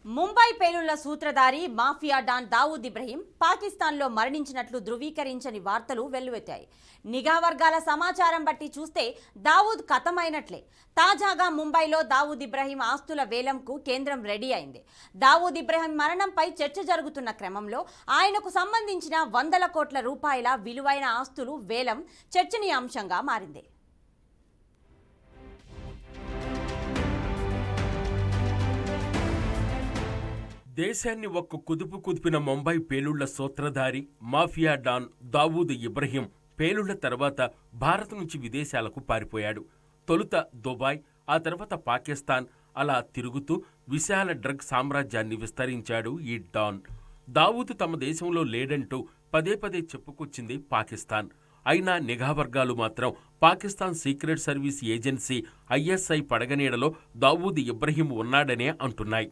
ముంబై పేలుళ్ల సూత్రధారి mafia don Dawood Ibrahim పాకిస్తాన్లో మరణించినట్లు ధృవీకరించని వార్తలు వెల్లువెత్తాయి. నిఘా వర్గాల సమాచారం బట్టి చూస్తే దావూద్ ఖతమైనట్లే. తాజాగా ముంబైలో దావూద్ ఇబ్రహీం ఆస్తుల వేలంకు కేంద్రం రెడీ అయింది. దావూద్ ఇబ్రహీం మరణంపై చర్చ జరుగుతున్న క్రమంలో ఆయనకు సంబంధించిన వందల కోట్ల రూపాయల విలువైన ఆస్తులు వేలం చర్చనీయాంశంగా మారింది. దేశాన్ని ఒక్క కుదుపు కుదిపిన ముంబై పేలుళ్ల సూత్రధారి మాఫియా డాన్ దావూద్ ఇబ్రహీం పేలుళ్ల తర్వాత భారత్ నుంచి విదేశాలకు పారిపోయాడు. తొలుత దుబాయ్, ఆ తర్వాత పాకిస్తాన్, అలా తిరుగుతూ విశాల డ్రగ్ సామ్రాజ్యాన్ని విస్తరించాడు ఈ డాన్. దావూద్ తమ దేశంలో లేడంటూ పదే పదే చెప్పుకొచ్చింది పాకిస్తాన్. అయినా నిఘా వర్గాలు మాత్రం Pakistan secret service agency ISI పడగనీడలో దావూద్ ఇబ్రహీం ఉన్నాడనే అంటున్నాయి.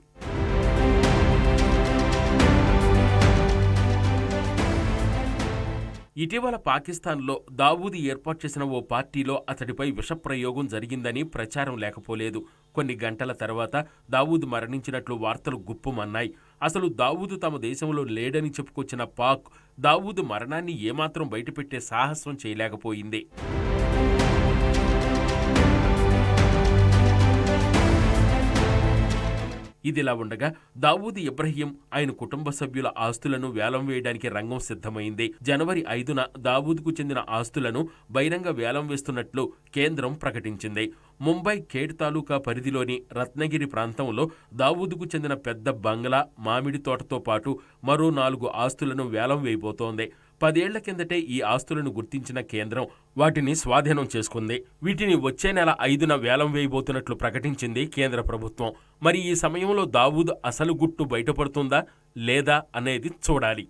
ఇటీవల పాకిస్తాన్లో దావూద్ ఏర్పాటు చేసిన ఓ పార్టీలో అతడిపై విషప్రయోగం జరిగిందని ప్రచారం లేకపోలేదు. కొన్ని గంటల తర్వాత దావూద్ మరణించినట్లు వార్తలు గుప్పుమన్నాయి. అసలు దావూద్ తమ దేశంలో లేడని చెప్పుకొచ్చిన పాక్ దావూద్ మరణాన్ని ఏమాత్రం బయటపెట్టే సాహసం చేయలేకపోయింది. ఇదిలా ఉండగా దావూద్ ఇబ్రహీం ఆయన కుటుంబ సభ్యుల ఆస్తులను వేలం వేయడానికి రంగం సిద్ధమైంది. జనవరి 5న దావూద్కు చెందిన ఆస్తులను బహిరంగ వేలం వేస్తున్నట్లు కేంద్రం ప్రకటించింది. ముంబై ఖేడ్ తాలూకా పరిధిలోని రత్నగిరి ప్రాంతంలో దావూద్కు చెందిన పెద్ద బంగ్లా, మామిడి తోటతో పాటు మరో 4 ఆస్తులను వేలం వేయబోతోంది. 10 ఏళ్ల కిందటే ఈ ఆస్తులను గుర్తించిన కేంద్రం వాటిని స్వాధీనం చేసుకుంది. వీటిని వచ్చే నెల 5న వేలం వేయబోతున్నట్లు ప్రకటించింది కేంద్ర ప్రభుత్వం. మరి ఈ సమయంలో దావూద్ అసలు గుట్టు బయటపడుతుందా లేదా అనేది చూడాలి.